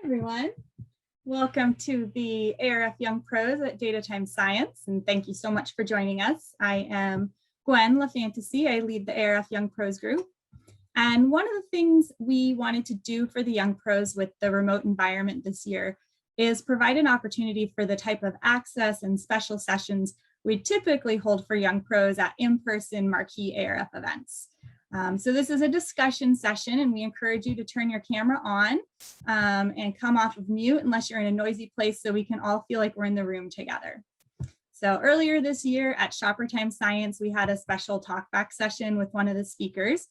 Everyone. Welcome to the ARF Young Pros at DATAxScience, and thank you so much for joining us. I am Gwen LaFantasy. I lead the ARF Young Pros group. And one of the things we wanted to do for the Young Pros with the remote environment this year is provide an opportunity for the type of access and special sessions we typically hold for Young Pros at in-person marquee ARF events. So this is a discussion session, and we encourage you to turn your camera on and come off of mute unless you're in a noisy place so we can all feel like we're in the room together. So earlier this year at Shopper Time Science, we had a special talkback session with one of the speakers,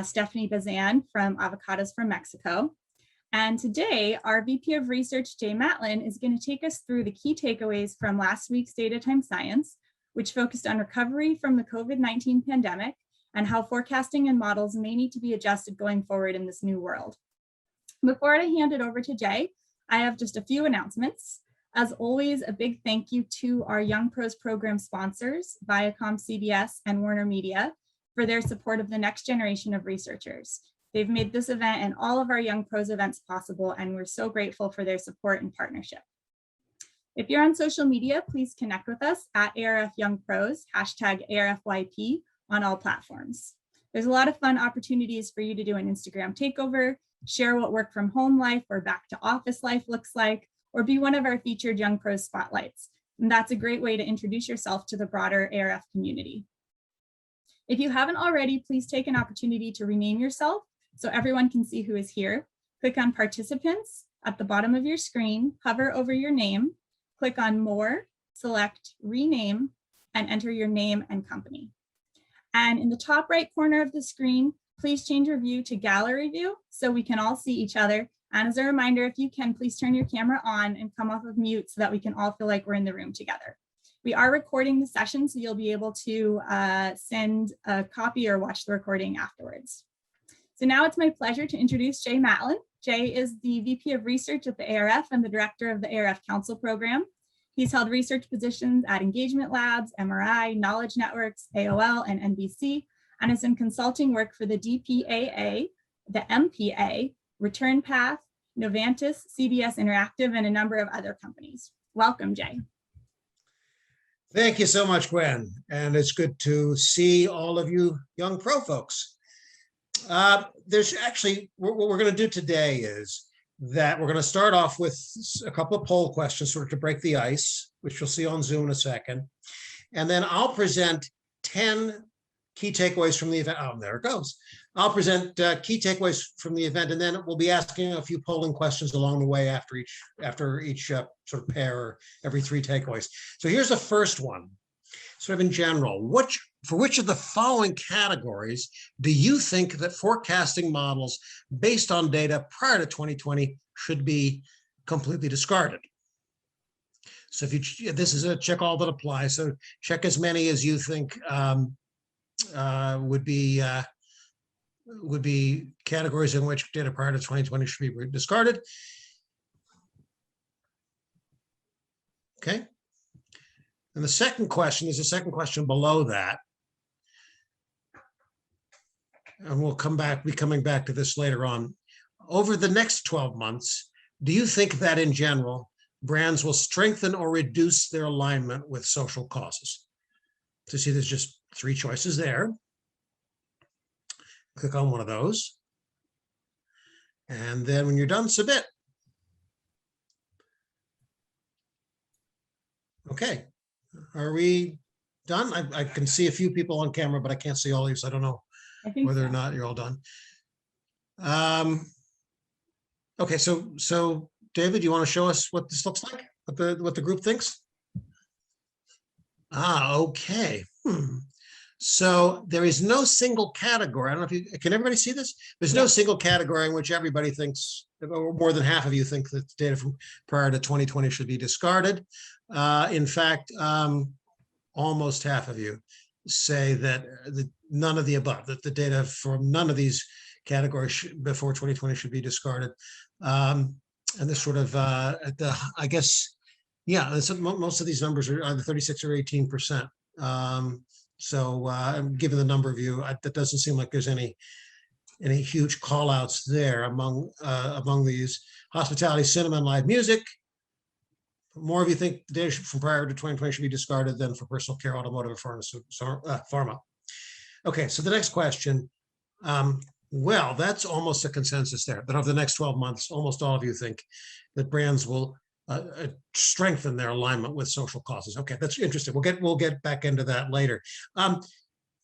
Stephanie Bazan from Avocados from Mexico. And today, our VP of Research, Jay Matlin, is going to take us through the key takeaways from last week's DATAxScience Science, which focused on recovery from the COVID-19 pandemic and how forecasting and models may need to be adjusted going forward in this new world. Before I hand it over to Jay, I have just a few announcements. As always, a big thank you to our Young Pros program sponsors, Viacom CBS and Warner Media, for their support of the next generation of researchers. They've made this event and all of our Young Pros events possible, and we're so grateful for their support and partnership. If you're on social media, please connect with us at ARF Young Pros, #ARFYP, on all platforms. There's a lot of fun opportunities for you to do an Instagram takeover, share what work from home life or back to office life looks like, or be one of our featured Young Pros spotlights. And that's a great way to introduce yourself to the broader ARF community. If you haven't already, please take an opportunity to rename yourself so everyone can see who is here. Click on Participants at the bottom of your screen, hover over your name, click on More, select Rename, and enter your name and company. And in the top right corner of the screen, please change your view to gallery view so we can all see each other. And as a reminder, if you can, please turn your camera on and come off of mute so that we can all feel like we're in the room together. We are recording the session, so you'll be able to send a copy or watch the recording afterwards. So now it's my pleasure to introduce Jay Matlin. Jay is the VP of Research at the ARF and the Director of the ARF Council Program. He's held research positions at Engagement Labs, MRI, Knowledge Networks, AOL, and NBC, and has done consulting work for the DPAA, the MPA, Return Path, Novantus, CBS Interactive, and a number of other companies. Welcome, Jay. Thank you so much, Gwen. And it's good to see all of you young pro folks. There's actually, what we're going to do today is that we're going to start off with a couple of poll questions sort of to break the ice, which you'll see on Zoom in a second. And then I'll present 10 key takeaways from the event. Oh, there it goes. I'll present key takeaways from the event, and then we'll be asking a few polling questions along the way after each sort of pair or every 3 takeaways. So here's the first one, sort of in general. For which of the following categories do you think that forecasting models based on data prior to 2020 should be completely discarded? So this is a check all that applies. So check as many as you think would be categories in which data prior to 2020 should be discarded. Okay. And the second question is a second question below that. And we'll be coming back to this later on. Over the next 12 months, do you think that in general, brands will strengthen or reduce their alignment with social causes? So see, there's just 3 choices there. Click on one of those. And then when you're done, submit. Okay, are we done? I can see a few people on camera, but I can't see all of you, so I don't know whether or not you're all done. Okay, so David, do you want to show us what this looks like? What the group thinks? Okay. So there is no single category. I don't know if you can everybody see this? There's no single category in which everybody thinks, or more than half of you think that data from prior to 2020 should be discarded. In fact, almost half of you say that none of the above, that the data from none of these categories before 2020 should be discarded. And this sort of, I guess, yeah, most of these numbers are either 36 or 18%. So given the number of you, that doesn't seem like there's any any huge call outs there among these. Hospitality, cinema, and live music. More of you think the data from prior to 2020 should be discarded than for personal care, automotive, and pharma. Okay, so the next question. Well, that's almost a consensus there. That over the next 12 months, almost all of you think that brands will strengthen their alignment with social causes. Okay, that's interesting. We'll get back into that later.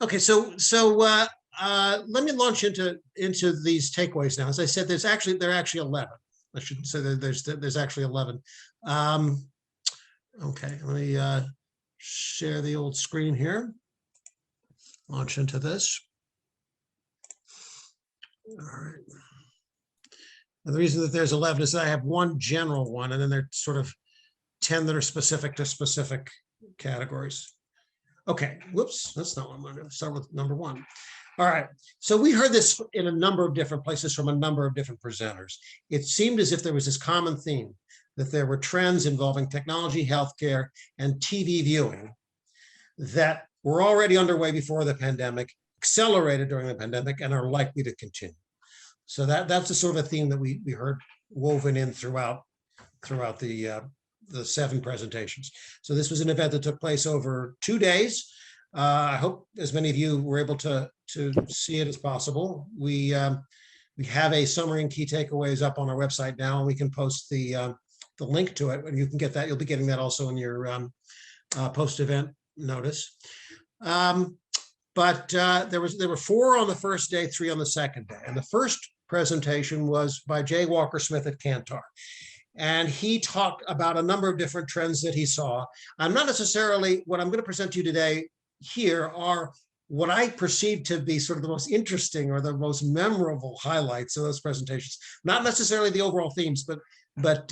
Okay, so let me launch into these takeaways now. As I said, there are actually 11. I shouldn't say that there's actually 11. Okay, let me share the old screen here. Launch into this. All right. And the reason that there's 11 is that I have one general one, and then there's sort of 10 that are specific to specific categories. Okay, whoops, that's not what I'm going to start with. Number one. All right, so we heard this in a number of different places from a number of different presenters. It seemed as if there was this common theme that there were trends involving technology, healthcare, and TV viewing that were already underway before the pandemic, accelerated during the pandemic, and are likely to continue. So that's the sort of a theme that we heard woven in throughout the 7 presentations. So this was an event that took place over 2 days. I hope as many of you were able to see it as possible. We have a summary and key takeaways up on our website now, and we can post the link to it, and you can get that. You'll be getting that also in your post-event notice. But there were 4 on the first day, 3 on the second day, and the first presentation was by Jay Walker Smith at Kantar. And he talked about a number of different trends that he saw. I'm not necessarily, what I'm going to present to you today here are what I perceive to be sort of the most interesting or the most memorable highlights of those presentations. Not necessarily the overall themes, but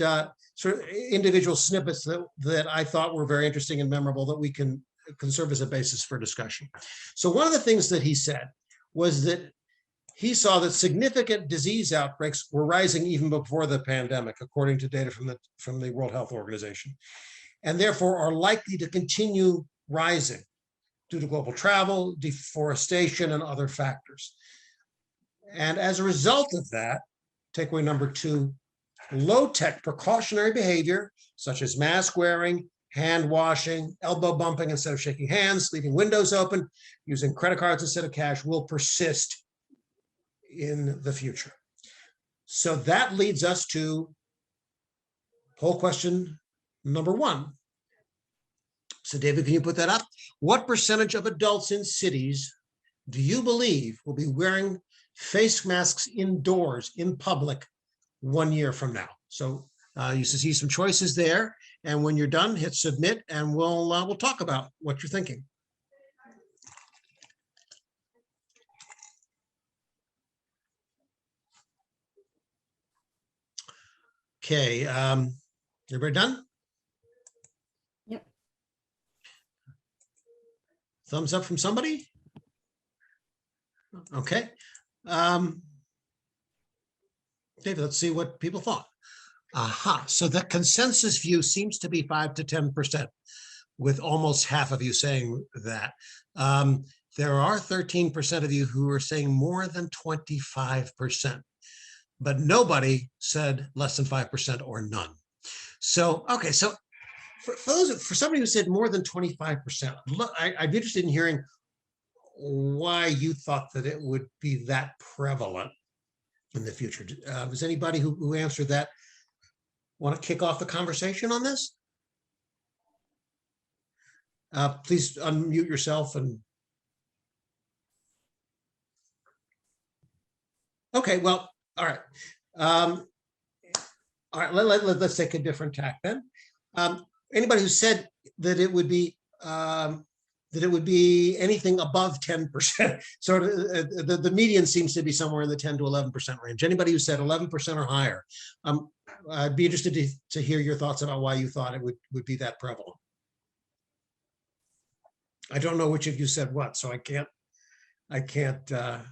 sort of individual snippets that I thought were very interesting and memorable that we can serve as a basis for discussion. So one of the things that he said was that he saw that significant disease outbreaks were rising even before the pandemic, according to data from the World Health Organization, and therefore are likely to continue rising due to global travel, deforestation, and other factors. And as a result of that, takeaway number 2, low-tech precautionary behavior, such as mask wearing, hand washing, elbow bumping instead of shaking hands, leaving windows open, using credit cards instead of cash, will persist in the future. So that leads us to poll question number 1. So David, can you put that up? What percentage of adults in cities do you believe will be wearing face masks indoors in public 1 year from now? So you see some choices there. And when you're done, hit submit, and we'll talk about what you're thinking. Okay, everybody done? Yep. Thumbs up from somebody? Okay. David, let's see what people thought. Aha, so the consensus view seems to be 5 to 10%, with almost half of you saying that. There are 13% of you who are saying more than 25%, but nobody said less than 5% or none. So, okay, so for somebody who said more than 25%, I'd be interested in hearing why you thought that it would be that prevalent in the future. Was anybody who answered that want to kick off the conversation on this? Please unmute yourself and. Okay, well, all right. All right, let's take a different tack then. Anybody who said that it would be anything above 10%, so the median seems to be somewhere in the 10 to 11% range. Anybody who said 11% or higher, I'd be interested to hear your thoughts about why you thought it would be that prevalent. I don't know which of you said what, so I can't. I can jump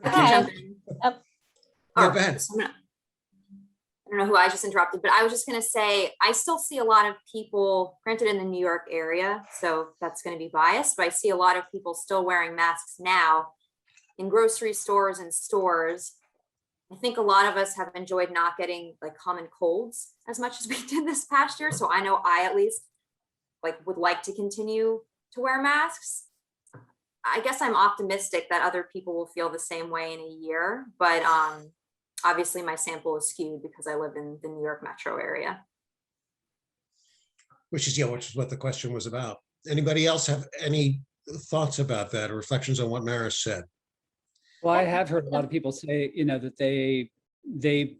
in. Yeah, go ahead. So I don't know who I just interrupted, but I was just going to say, I still see a lot of people, granted in the New York area, so that's going to be biased, but I see a lot of people still wearing masks now. in grocery stores and stores. I think a lot of us have enjoyed not getting like common colds as much as we did this past year. So I know I at least would like to continue to wear masks. I guess I'm optimistic that other people will feel the same way in a year, but obviously my sample is skewed because I live in the New York metro area. Which is what the question was about. Anybody else have any thoughts about that or reflections on what Maris said? Well, I have heard a lot of people say, that they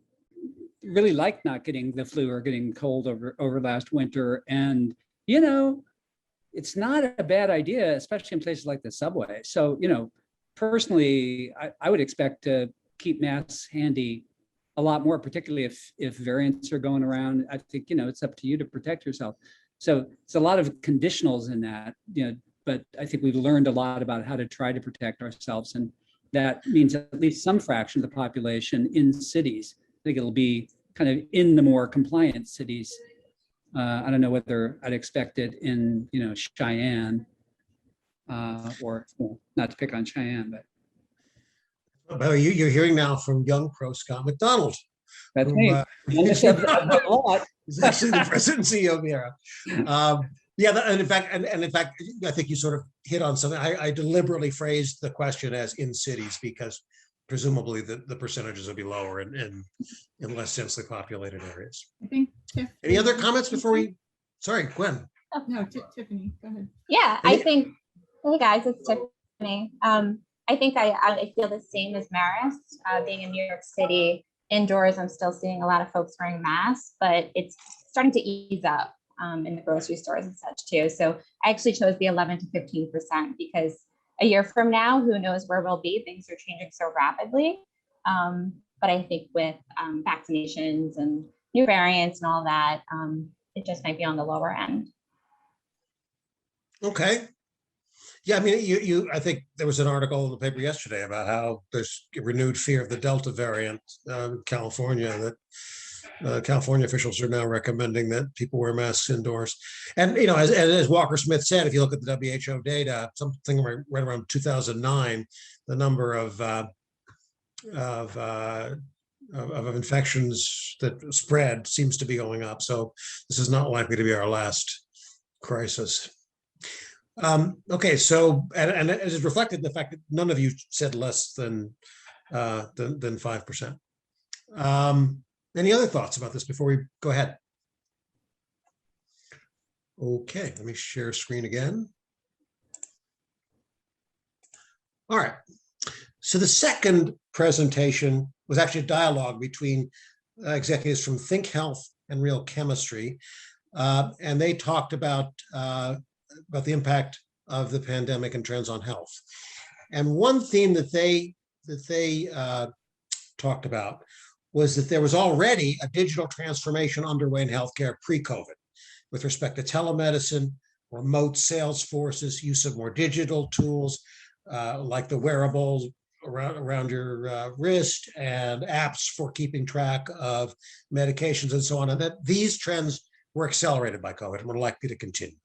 really like not getting the flu or getting cold over last winter. And, it's not a bad idea, especially in places like the subway. So, personally, I would expect to keep masks handy a lot more, particularly if variants are going around. I think, it's up to you to protect yourself. So it's a lot of conditionals in that, but I think we've learned a lot about how to try to protect ourselves. And that means at least some fraction of the population in cities. I think it'll be kind of in the more compliant cities. I don't know whether I'd expect it in, Cheyenne or not to pick on Cheyenne, but. Well, you're hearing now from young pro Scott McDonald. That's me. He's actually the president and CEO of the era. And in fact, I think you sort of hit on something. I deliberately phrased the question as in cities because presumably the percentages will be lower in less densely populated areas. I think. Any other comments before we? Sorry, Gwen. Oh, no, Tiffany, go ahead. Yeah, I think. Hey guys, it's Tiffany. I think I feel the same as Maris. Being in New York City indoors, I'm still seeing a lot of folks wearing masks, but it's starting to ease up in the grocery stores and such too. So I actually chose the 11 to 15% because a year from now, who knows where we'll be? Things are changing so rapidly. But I think with vaccinations and new variants and all that, it just might be on the lower end. Okay. Yeah, I mean, I think there was an article in the paper yesterday about how there's renewed fear of the Delta variant in California, that California officials are now recommending that people wear masks indoors. And, as Walker Smith said, if you look at the WHO data, something right around 2009, the number of infections that spread seems to be going up. So this is not likely to be our last crisis. Okay, so and it is reflected in the fact that none of you said less than 5%. Any other thoughts about this before we go ahead? Okay, let me share screen again. All right. So the second presentation was actually a dialogue between executives from Think Health and Real Chemistry, and they talked about the impact of the pandemic and trends on health. And one theme that they talked about was that there was already a digital transformation underway in healthcare pre-COVID with respect to telemedicine, remote sales forces, use of more digital tools like the wearables around your wrist and apps for keeping track of medications and so on. And that these trends were accelerated by COVID and were likely to continue.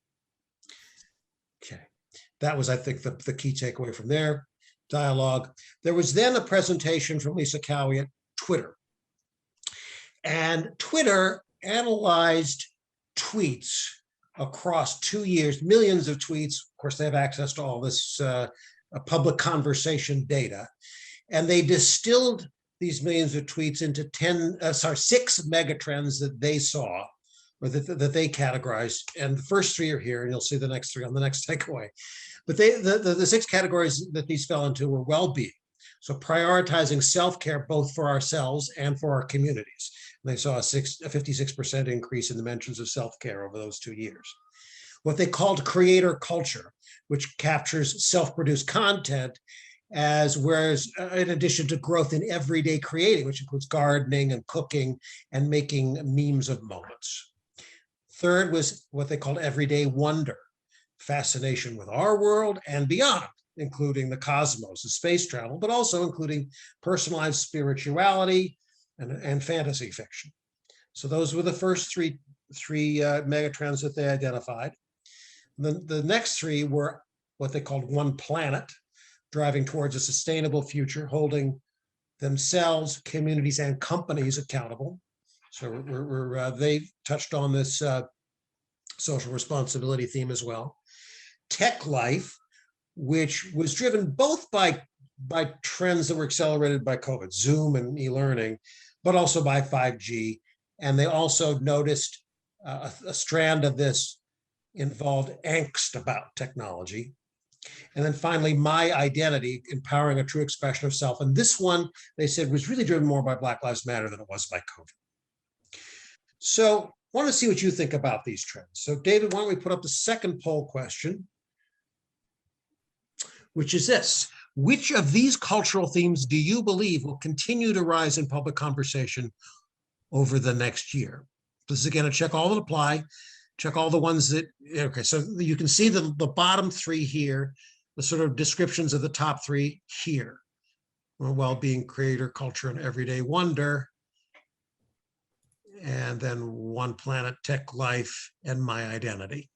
Okay, that was, I think, the key takeaway from their dialogue. There was then a presentation from Lisa Cowie at Twitter. And Twitter analyzed tweets across 2 years, millions of tweets. Of course, they have access to all this public conversation data. And they distilled these millions of tweets into 6 megatrends that they saw, or that they categorized. And the first 3 are here, and you'll see the next 3 on the next takeaway. But the 6 categories that these fell into were well-being. So prioritizing self-care both for ourselves and for our communities. And they saw a 56% increase in the mentions of self-care over those 2 years. What they called creator culture, which captures self-produced content whereas in addition to growth in everyday creating, which includes gardening and cooking and making memes of moments. Third was what they called everyday wonder, fascination with our world and beyond, including the cosmos and space travel, but also including personalized spirituality and fantasy fiction. So those were the first three megatrends that they identified. The next 3 were what they called one planet, driving towards a sustainable future, holding themselves, communities, and companies accountable. So they touched on this social responsibility theme as well. Tech life, which was driven both by trends that were accelerated by COVID, Zoom and e-learning, but also by 5G. And they also noticed a strand of this involved angst about technology. And then finally, my identity, empowering a true expression of self. And this one, they said, was really driven more by Black Lives Matter than it was by COVID. So I want to see what you think about these trends. So David, why don't we put up the second poll question, which is this: which of these cultural themes do you believe will continue to rise in public conversation over the next year? This is again a check all that apply, check all the ones that, okay, so you can see the bottom three here, the sort of descriptions of the top three here. Well-being, creator, culture, and everyday wonder. And then one planet, tech life, and my identity.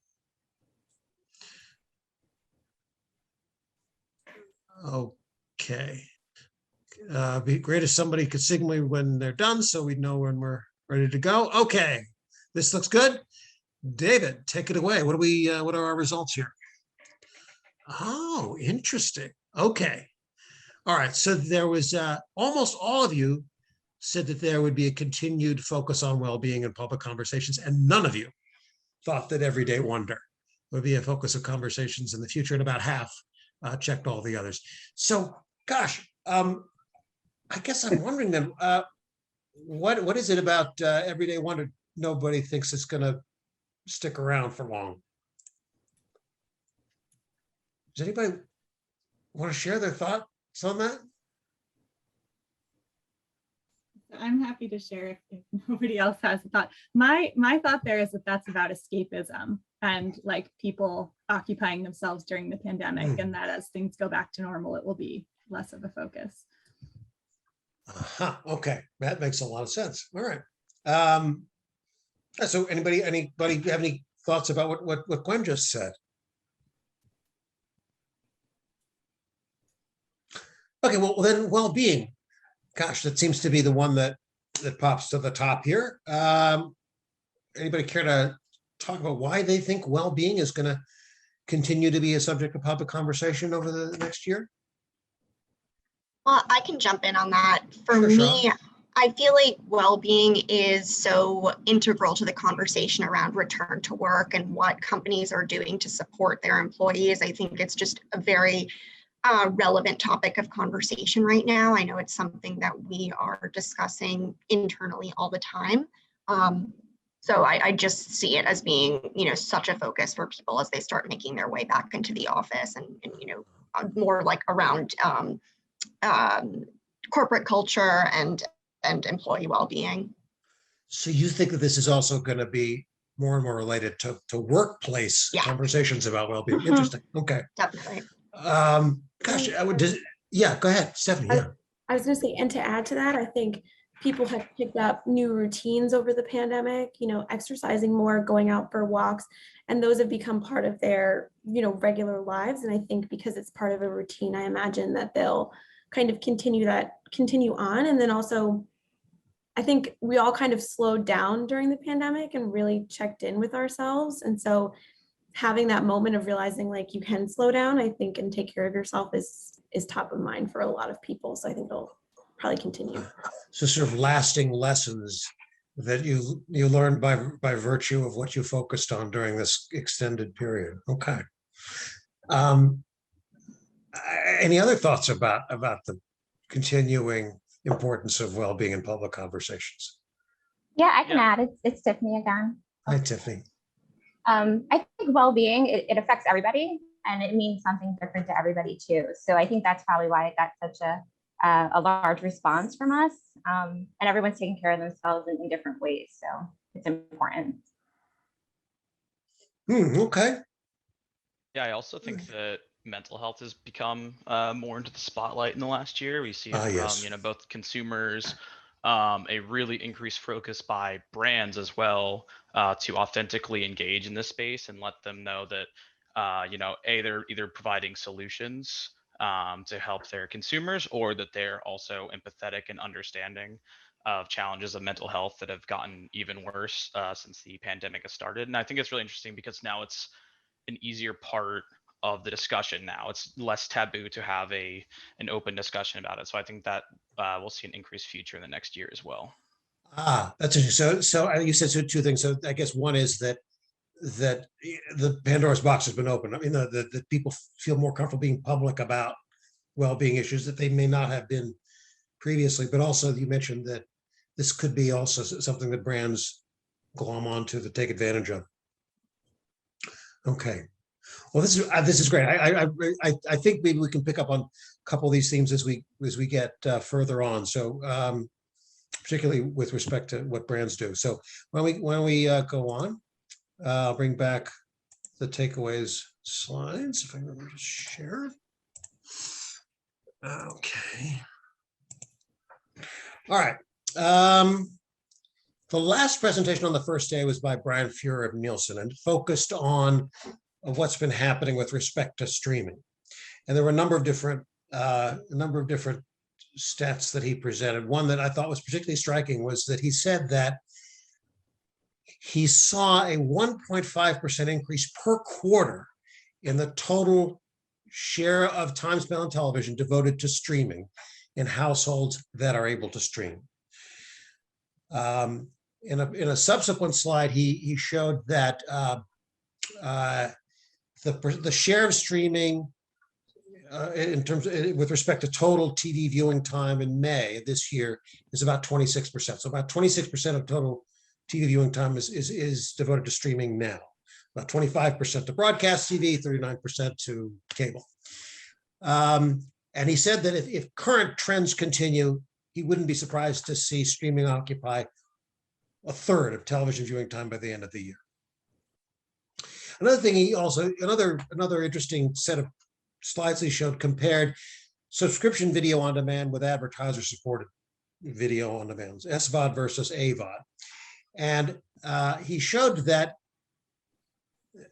Okay. Be great if somebody could signal me when they're done so we know when we're ready to go. Okay, this looks good. David, take it away. What are our results here? Oh, interesting. Okay. All right, so there was almost all of you said that there would be a continued focus on well-being in public conversations, and none of you thought that everyday wonder would be a focus of conversations in the future, and about half checked all the others. So, gosh, I guess I'm wondering then, what is it about everyday wonder nobody thinks it's going to stick around for long? Does anybody want to share their thoughts on that? I'm happy to share if nobody else has a thought. My thought there is that that's about escapism and like people occupying themselves during the pandemic, and that as things go back to normal, it will be less of a focus. Okay, that makes a lot of sense. All right. So anybody have any thoughts about what Gwen just said? Okay, well then well-being. Gosh, that seems to be the one that pops to the top here. Anybody care to talk about why they think well-being is going to continue to be a subject of public conversation over the next year? Well, I can jump in on that. For Sure, me, Sean. I feel like well-being is so integral to the conversation around return to work and what companies are doing to support their employees. I think it's just a very relevant topic of conversation right now. I know it's something that we are discussing internally all the time. So I just see it as being, such a focus for people as they start making their way back into the office and more like around corporate culture and employee well-being. So you think that this is also going to be more and more related to workplace conversations about well-being? Interesting. Okay. Definitely. Gosh, go ahead, Stephanie. I was going to say, and to add to that, I think people have picked up new routines over the pandemic, exercising more, going out for walks, and those have become part of their, regular lives. And I think because it's part of a routine, I imagine that they'll kind of continue on. And then also, I think we all kind of slowed down during the pandemic and really checked in with ourselves. And so having that moment of realizing like you can slow down, I think, and take care of yourself is top of mind for a lot of people. So I think it'll probably continue. So sort of lasting lessons that you learned by virtue of what you focused on during this extended period. Okay. Any other thoughts about the continuing importance of well-being in public conversations? Yeah, I can add. It's Tiffany again. Hi, Tiffany. I think well-being, it affects everybody, and it means something different to everybody too. So I think that's probably why it got such a large response from us. And everyone's taking care of themselves in different ways. So it's important. Okay. Yeah, I also think that mental health has become more into the spotlight in the last year. We see it from both consumers, a really increased focus by brands as well to authentically engage in this space and let them know that they're either providing solutions to help their consumers, or that they're also empathetic and understanding of challenges of mental health that have gotten even worse since the pandemic has started. And I think it's really interesting because now it's an easier part of the discussion. Now it's less taboo to have an open discussion about it. So I think that we'll see an increased future in the next year as well. That's interesting. So I think you said two things. So I guess one is that the Pandora's box has been opened. I mean, the people feel more comfortable being public about well-being issues that they may not have been previously, but also you mentioned that this could be also something that brands glom onto to take advantage of. Okay. Well, this is great. I think maybe we can pick up on a couple of these themes as we get further on. So particularly with respect to what brands do. So when we go on, I'll bring back the takeaways slides if I remember to share. Okay. All right. The last presentation on the first day was by Brian Fuhrer of Nielsen and focused on what's been happening with respect to streaming. And there were a number of different stats that he presented. One that I thought was particularly striking was that he said that he saw a 1.5% increase per quarter in the total share of time spent on television devoted to streaming in households that are able to stream. In a subsequent slide, he showed that the share of streaming in terms of, with respect to total TV viewing time in May this year is about 26%. So about 26% of total TV viewing time is devoted to streaming now. About 25% to broadcast TV, 39% to cable. And he said that if current trends continue, he wouldn't be surprised to see streaming occupy a third of television viewing time by the end of the year. Another thing another interesting set of slides he showed compared subscription video on demand with advertiser supported video on demand, SVOD versus AVOD. And he showed that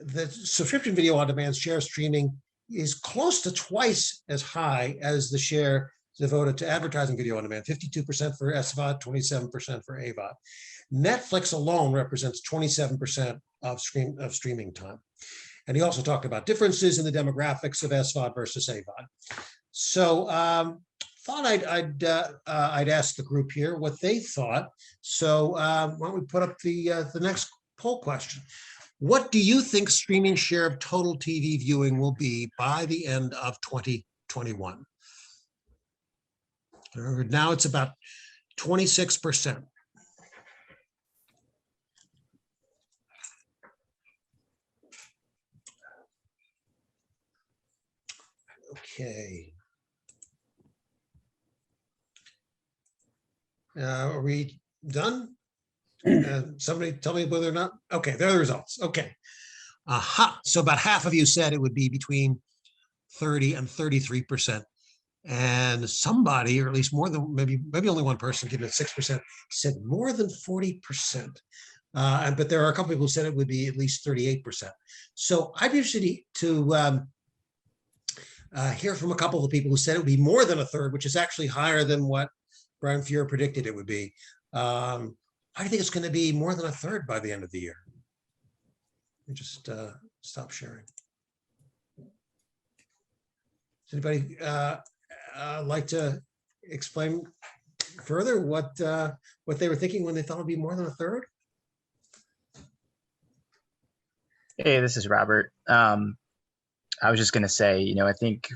the subscription video on demand share streaming is close to twice as high as the share devoted to advertising video on demand, 52% for SVOD, 27% for AVOD. Netflix alone represents 27% of streaming time. And he also talked about differences in the demographics of SVOD versus AVOD. So thought I'd ask the group here what they thought. So why don't we put up the next poll question? What do you think streaming share of total TV viewing will be by the end of 2021? Now it's about 26%. Okay. Are we done? Somebody tell me whether or not. Okay, there are the results. Okay. So about half of you said it would be between 30 and 33%. And somebody, or at least more than maybe only one person, given it 6%, said more than 40%. But there are a couple people who said it would be at least 38%. So I'd be interested to hear from a couple of the people who said it would be more than a third, which is actually higher than what Brian Fuhrer predicted it would be. I think it's going to be more than a third by the end of the year. Let me just stop sharing. Does anybody like to explain further what they were thinking when they thought it would be more than a third? Hey, this is Robert. I was just going to say, I think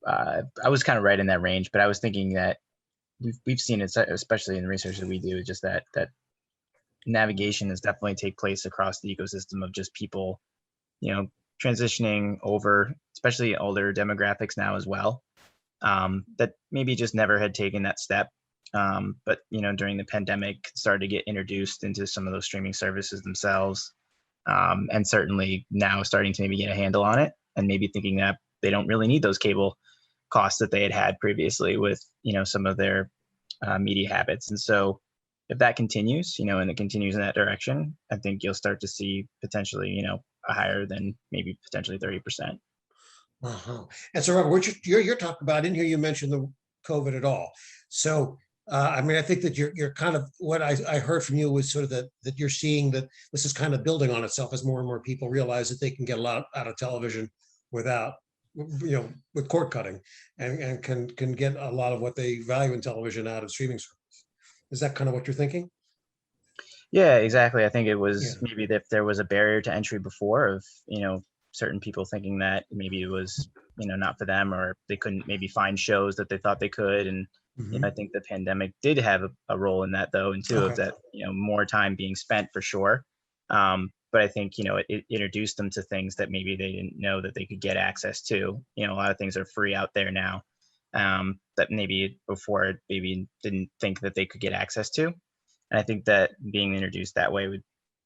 I was kind of right in that range, but I was thinking that we've seen it, especially in the research that we do, just that navigation is definitely take place across the ecosystem of just people, transitioning over, especially older demographics now as well, that maybe just never had taken that step. But, during the pandemic started to get introduced into some of those streaming services themselves. And certainly now starting to maybe get a handle on it and maybe thinking that they don't really need those cable costs that they had previously with, some of their media habits. And so if that continues, and it continues in that direction, I think you'll start to see potentially, a higher than maybe potentially 30%. Uh-huh. And so, Robert, what you're talking about, I didn't hear you mention the COVID at all. So, I mean, I think that you're kind of, what I heard from you was sort of that you're seeing that this is kind of building on itself as more and more people realize that they can get a lot out of television without, with cord cutting, and can get a lot of what they value in television out of streaming service. Is that kind of what you're thinking? Yeah, exactly. I think it was maybe if there was a barrier to entry before of, certain people thinking that maybe it was, not for them, or they couldn't maybe find shows that they thought they could. And I think the pandemic did have a role in that, though, and too, of that, more time being spent for sure. But I think, it introduced them to things that maybe they didn't know that they could get access to. A lot of things are free out there now, that maybe before maybe didn't think that they could get access to. And I think that being introduced that way would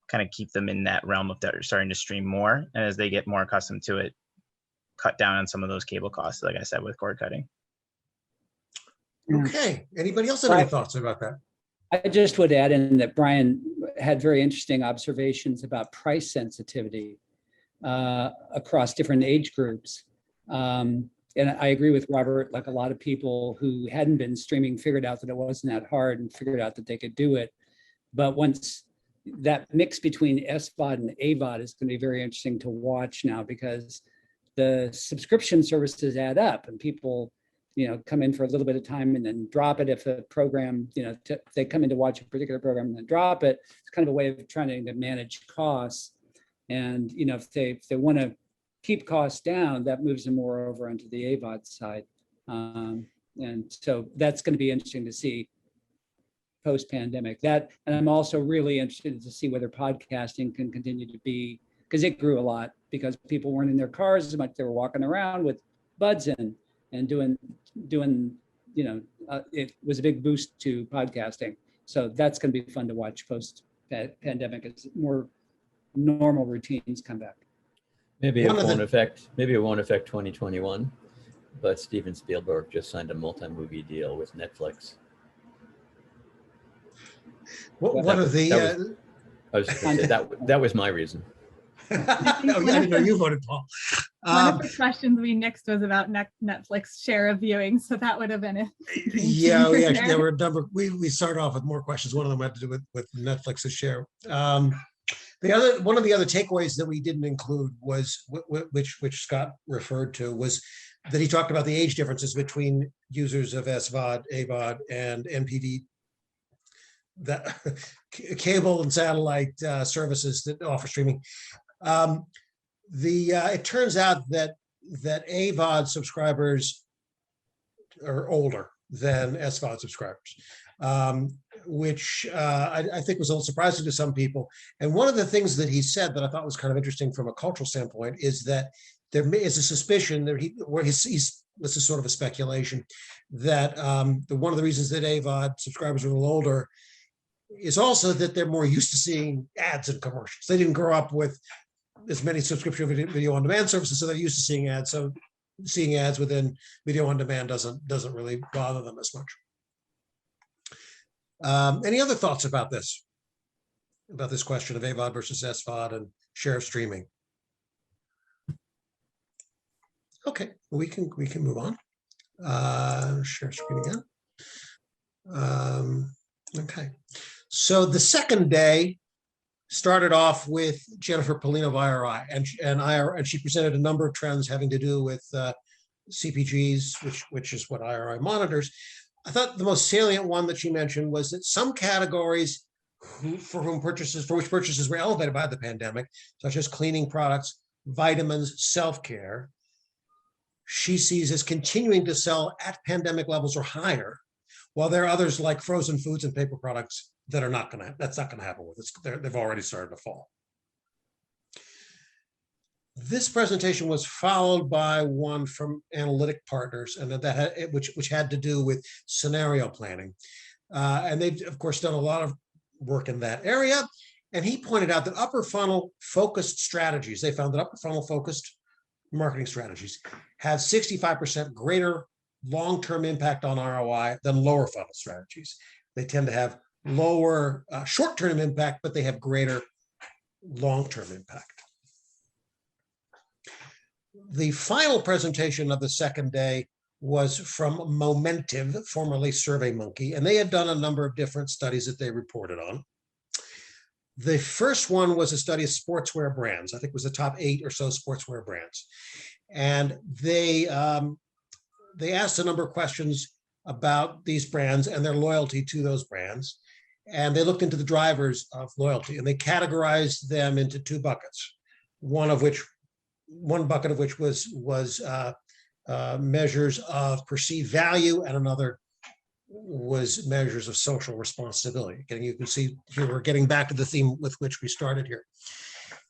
kind of keep them in that realm of they're starting to stream more. And as they get more accustomed to it, cut down on some of those cable costs, like I said, with cord cutting. Okay. Anybody else have any thoughts about that? I just would add in that Brian had very interesting observations about price sensitivity across different age groups. And I agree with Robert, like a lot of people who hadn't been streaming figured out that it wasn't that hard and figured out that they could do it. But once that mix between SVOD and AVOD is going to be very interesting to watch now, because the subscription services add up and people, come in for a little bit of time and then drop it if a program, they come in to watch a particular program and then drop it. It's kind of a way of trying to manage costs. And, if they want to keep costs down, that moves them more over onto the AVOD side. And so that's going to be interesting to see post-pandemic. And I'm also really interested to see whether podcasting can continue to be, because it grew a lot because people weren't in their cars as much. They were walking around with buds in and doing, it was a big boost to podcasting. So that's going to be fun to watch post-pandemic as more normal routines come back. Maybe it won't affect 2021, but Steven Spielberg just signed a multi-movie deal with Netflix. I was going to say that was my reason. I didn't know you voted, Paul. One of the questions we nixed was about Netflix share of viewing, so that would have been it. Yeah, there were a number. We started off with more questions. One of them had to do with Netflix's share. One of the other takeaways that we didn't include was which Scott referred to, was that he talked about the age differences between users of SVOD, AVOD, and MPD, that cable and satellite services that offer streaming. It turns out that AVOD subscribers are older than SVOD subscribers, which I think was a little surprising to some people. And one of the things that he said that I thought was kind of interesting from a cultural standpoint is that there is a suspicion that this is sort of a speculation, that one of the reasons that AVOD subscribers are a little older is also that they're more used to seeing ads and commercials. They didn't grow up with as many subscription video on demand services, so they're used to seeing ads. So seeing ads within video on demand doesn't really bother them as much. Any other thoughts about this question of AVOD versus SVOD and share of streaming? Okay, we can move on. Share screen again. Okay, so the second day started off with Jennifer Polino of IRI, and she presented a number of trends having to do with CPGs, which is what IRI monitors. I thought the most salient one that she mentioned was that some categories for which purchases were elevated by the pandemic, such as cleaning products, vitamins, self-care, she sees as continuing to sell at pandemic levels or higher, while there are others like frozen foods and paper products that that's not going to happen with it. They've already started to fall. This presentation was followed by one from Analytic Partners, and which had to do with scenario planning. And they've, of course, done a lot of work in that area. And he pointed out that upper funnel focused strategies, they found that upper funnel focused marketing strategies have 65% greater long-term impact on ROI than lower funnel strategies. They tend to have lower short-term impact, but they have greater long-term impact. The final presentation of the second day was from Momentive, formerly SurveyMonkey, and they had done a number of different studies that they reported on. The first one was a study of sportswear brands. I think it was the top 8 or so sportswear brands. And they asked a number of questions about these brands and their loyalty to those brands. And they looked into the drivers of loyalty, and they categorized them into 2 buckets. One bucket of which was measures of perceived value, and another was measures of social responsibility. Again, you can see here we're getting back to the theme with which we started here.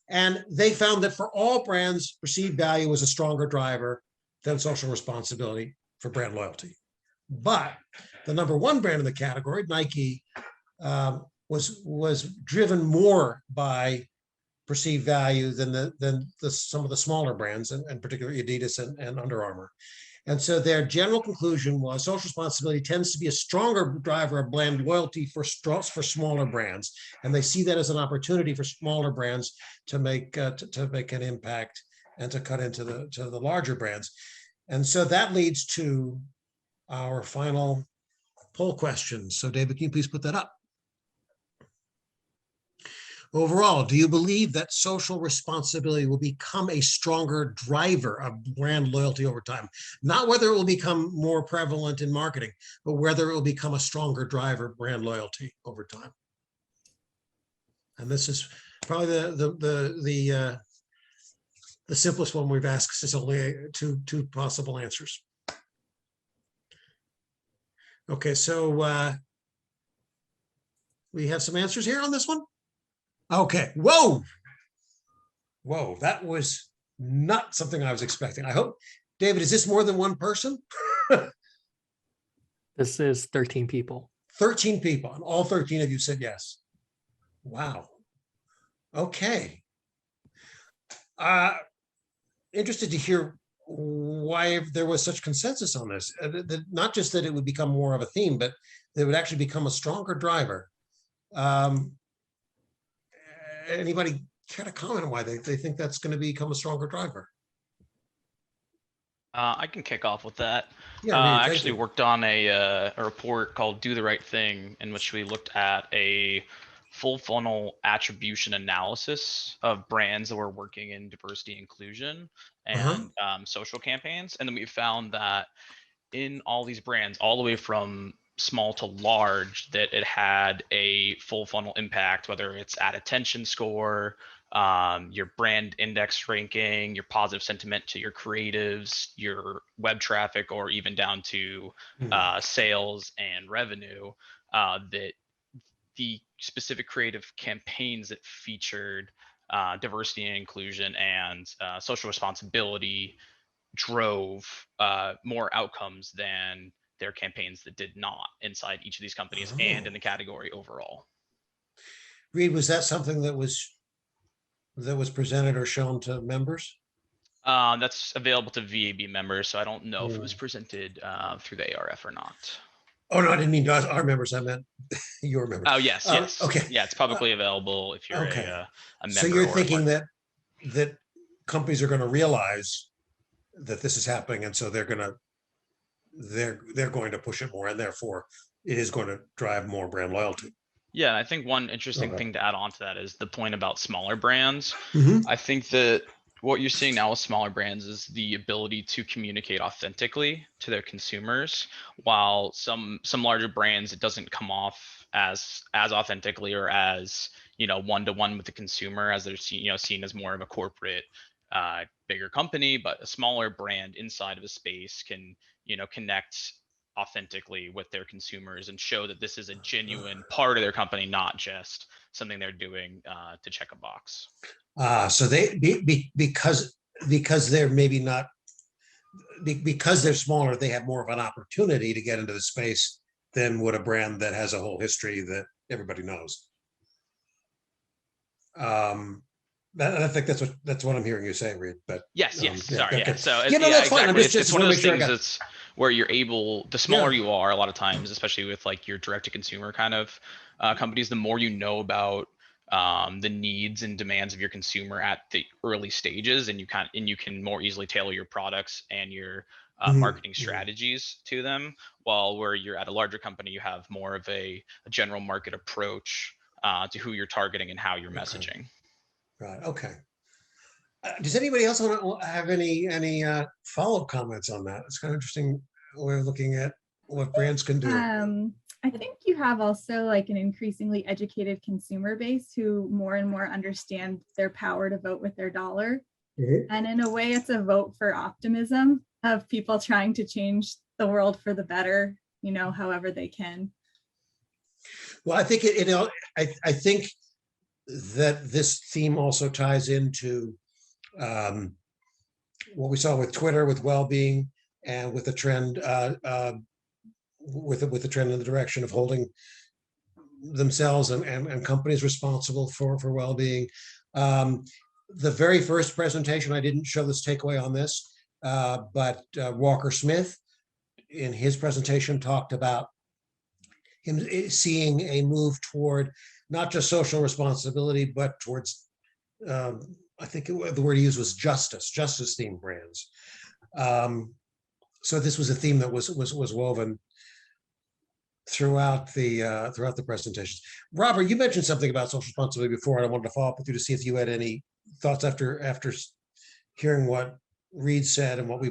And they found that for all brands, perceived value was a stronger driver than social responsibility for brand loyalty. But the number 1 brand in the category, Nike, was driven more by perceived value than some of the smaller brands, and particularly Adidas and Under Armour. And so their general conclusion was social responsibility tends to be a stronger driver of brand loyalty for smaller brands, and they see that as an opportunity for smaller brands to make an impact and to cut into the larger brands. And so that leads to our final poll question. So David, can you please put that up? Overall, do you believe that social responsibility will become a stronger driver of brand loyalty over time? Not whether it will become more prevalent in marketing, but whether it will become a stronger driver of brand loyalty over time. And this is probably the simplest one we've asked. Is only two possible answers. Okay, so we have some answers here on this one. Okay, whoa, that was not something I was expecting. I hope, David, is this more than one person? This is 13 people. 13 people, and all 13 of you said yes. Wow. Okay. Interested to hear why there was such consensus on this. Not just that it would become more of a theme, but that it would actually become a stronger driver. Anybody care to comment on why they think that's going to become a stronger driver? I can kick off with that. Yeah, I actually worked on a report called Do the Right Thing, in which we looked at a full funnel attribution analysis of brands that were working in diversity, inclusion, and social campaigns. And then we found that in all these brands, all the way from small to large, that it had a full funnel impact, whether it's at attention score, your brand index ranking, your positive sentiment to your creatives, your web traffic, or even down to sales and revenue, that the specific creative campaigns that featured diversity and inclusion and social responsibility drove more outcomes than their campaigns that did not inside each of these companies and in the category overall. Reed, was that something that was presented or shown to members? That's available to VAB members, so I don't know if it was presented through the ARF or not. Oh, no, I didn't mean our members. I meant your members. Oh, yes. Okay. Yeah, it's publicly available if you're a member. So you're thinking that companies are going to realize that this is happening, and so they're going to push it more, and therefore it is going to drive more brand loyalty. Yeah, I think one interesting thing to add on to that is the point about smaller brands. I think that what you're seeing now with smaller brands is the ability to communicate authentically to their consumers, while some larger brands, it doesn't come off as authentically or as, one-to-one with the consumer, as they're seen as more of a corporate bigger company. But a smaller brand inside of a space can connect authentically with their consumers and show that this is a genuine part of their company, not just something they're doing to check a box. So they because they're maybe not, because they're smaller, they have more of an opportunity to get into the space than would a brand that has a whole history that everybody knows. I think that's what I'm hearing you say, Reed. But yes, sorry. Okay. So that's fine. I'm it's one of those things that's where you're able, the smaller you are, a lot of times, especially with like your direct to consumer kind of companies, the more you know about the needs and demands of your consumer at the early stages, and you can more easily tailor your products and your marketing strategies to them. While where you're at a larger company, you have more of a general market approach to who you're targeting and how you're messaging. Right. Okay. Does anybody else want to have any follow-up comments on that? It's kind of interesting way of looking at what brands can do. I think you have also like an increasingly educated consumer base who more and more understand their power to vote with their dollar. And in a way, it's a vote for optimism of people trying to change the world for the better, you know, however they can. Well, I think I think that this theme also ties into what we saw with Twitter, with well-being, and with the trend with the trend in the direction of holding themselves and companies responsible for well-being. The very first presentation, I didn't show this takeaway on this, but Walker Smith in his presentation talked about him seeing a move toward not just social responsibility, but towards, I think the word he used was justice themed brands. So this was a theme that was woven throughout the presentations. Robert, you mentioned something about social responsibility before, and I wanted to follow up with you to see if you had any thoughts after hearing what Reed said and what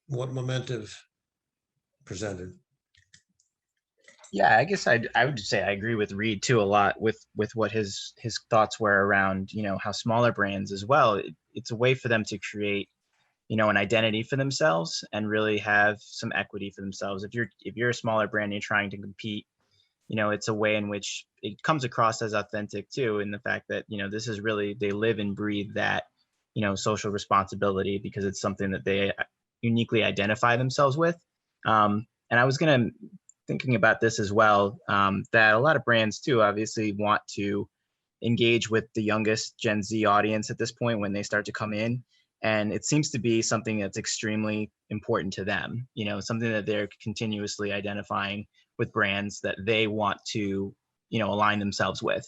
Momentive presented. Yeah, I guess I would say I agree with Reed too a lot with what his thoughts were around, you know, how smaller brands as well. It's a way for them to create, you know, an identity for themselves and really have some equity for themselves. If you're a smaller brand and you're trying to compete, you know, it's a way in which it comes across as authentic too, in the fact that, you know, this is really, they live and breathe that, you know, social responsibility because it's something that they uniquely identify themselves with. And I was thinking about this as well, that a lot of brands too obviously want to engage with the youngest Gen Z audience at this point when they start to come in. And it seems to be something that's extremely important to them, you know, something that they're continuously identifying with brands that they want to, you know, align themselves with.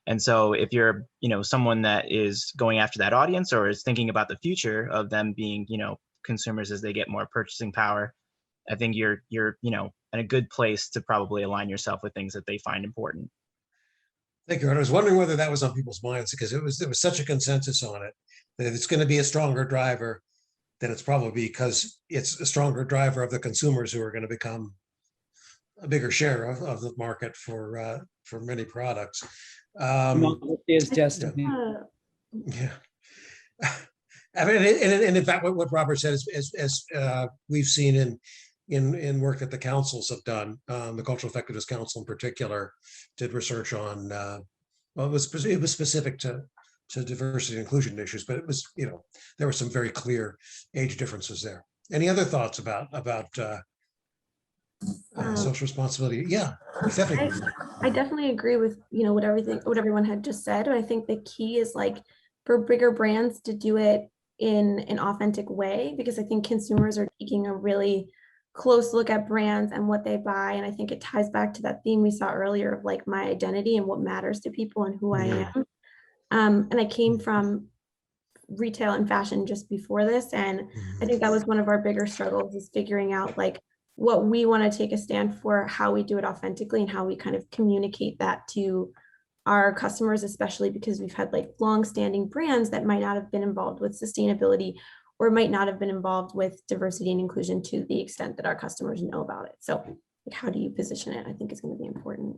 And so if you're, you know, someone that is going after that audience or is thinking about the future of them being, you know, consumers as they get more purchasing power, I think you're, you know, in a good place to probably align yourself with things that they find important. Thank you. And I was wondering whether that was on people's minds because there was such a consensus on it that if it's going to be a stronger driver, then it's probably because it's a stronger driver of the consumers who are going to become a bigger share of the market for many products. Is just yeah. I mean, and in fact, what Robert said is, as we've seen in work that the councils have done, the Cultural Effectiveness Council in particular did research on, well, it was specific to diversity and inclusion issues, but it was, you know, there were some very clear age differences there. Any other thoughts about social responsibility? Yeah, Stephanie. I definitely agree with, you know, what everyone had just said. And I think the key is like for bigger brands to do it in an authentic way, because I think consumers are taking a really close look at brands and what they buy. And I think it ties back to that theme we saw earlier of like my identity and what matters to people and who I am. And I came from retail and fashion just before this. And I think that was one of our bigger struggles, is figuring out like what we want to take a stand for, how we do it authentically, and how we kind of communicate that to our customers, especially because we've had like long-standing brands that might not have been involved with sustainability or might not have been involved with diversity and inclusion to the extent that our customers know about it. So like, how do you position it? I think is going to be important.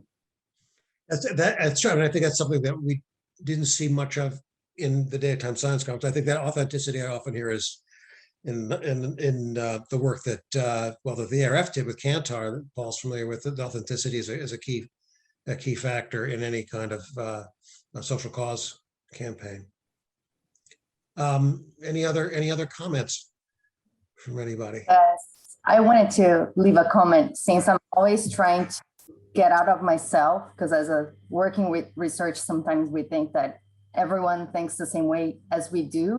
That's true. And I think that's something that we didn't see much of in the Daytime Science Conference. I think that authenticity I often hear is in the work that that the ARF did with Kantar, that Paul's familiar with. The authenticity is a key factor in any kind of social cause campaign. Any other comments from anybody? Yes, I wanted to leave a comment, since I'm always trying to get out of myself, because as a working with research, sometimes we think that everyone thinks the same way as we do.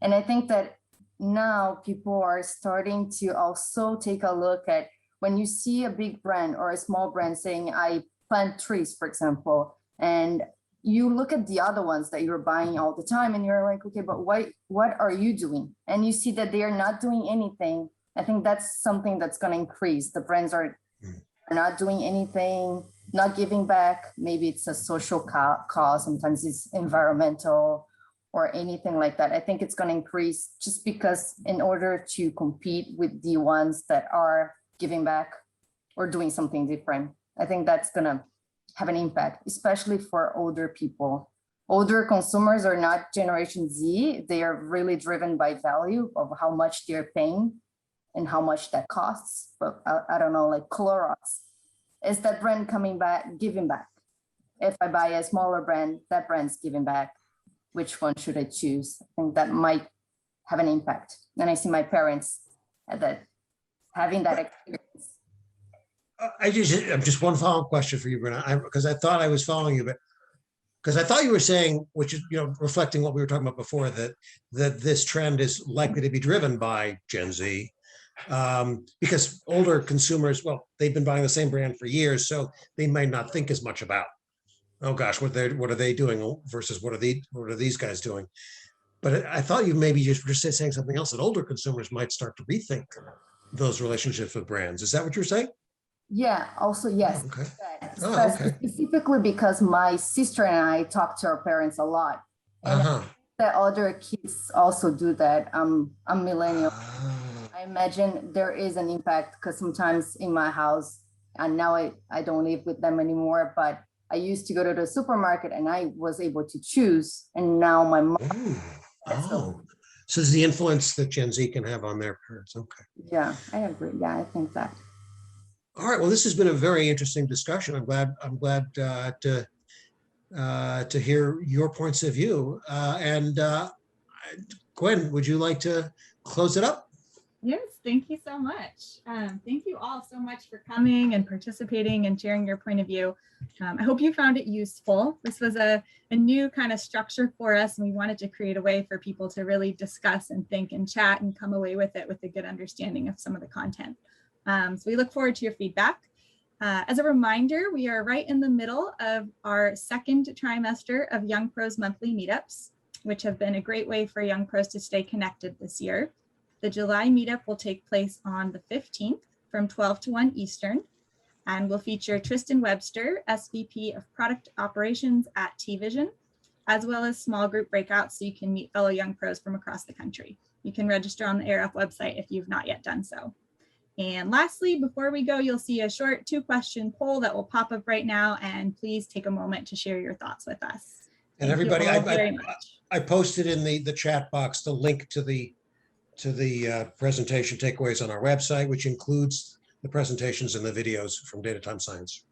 And I think that now people are starting to also take a look at, when you see a big brand or a small brand saying, I plant trees, for example, And you look at the other ones that you're buying all the time and you're like, okay, but what are you doing? And you see that they are not doing anything. I think that's something that's going to increase. The brands are not doing anything, not giving back. Maybe it's a social cause. Sometimes it's environmental or anything like that. I think it's going to increase just because in order to compete with the ones that are giving back or doing something different, I think that's going to have an impact, especially for older people. Older consumers are not Generation Z. They are really driven by value of how much they're paying and how much that costs. But I don't know, like Clorox, is that brand coming back, giving back? If I buy a smaller brand, that brand's giving back. Which one should I choose? I think that might have an impact. And I see my parents at that, having that experience. I just one follow-up question for you, Brenda, because I thought I was following you, but because I thought you were saying, which is, reflecting what we were talking about before, that this trend is likely to be driven by Gen Z, because older consumers, well, they've been buying the same brand for years, so they might not think as much about, oh gosh, what are they doing versus what are these guys doing? But I thought you maybe just were saying something else, that older consumers might start to rethink those relationships with brands. Is that what you're saying? Yeah, also, yes. Okay. Okay. Specifically because my sister and I talk to our parents a lot. And the other kids also do that. I'm millennial. I imagine there is an impact because sometimes in my house, and now I don't live with them anymore, but I used to go to the supermarket and I was able to choose. And now my mom. So it's the influence that Gen Z can have on their parents. Okay. Yeah, I agree. Yeah, I think that. All right. Well, this has been a very interesting discussion. I'm glad to hear your points of view. And Gwen, would you like to close it up? Yes, thank you so much. Thank you all so much for coming and participating and sharing your point of view. I hope you found it useful. This was a new kind of structure for us, and we wanted to create a way for people to really discuss and think and chat and come away with it with a good understanding of some of the content. So we look forward to your feedback. As a reminder, we are right in the middle of our second trimester of Young Pros monthly meetups, which have been a great way for Young Pros to stay connected this year. The July meetup will take place on the 15th from 12 to 1 Eastern, and will feature Tristan Webster, SVP of Product Operations at T-Vision, as well as small group breakouts so you can meet fellow Young Pros from across the country. You can register on the ARF website if you've not yet done so. And lastly, before we go, you'll see a short 2-question poll that will pop up right now, and please take a moment to share your thoughts with us. And everybody, I posted in the chat box the link to the presentation takeaways on our website, which includes the presentations and the videos from Data Time Science.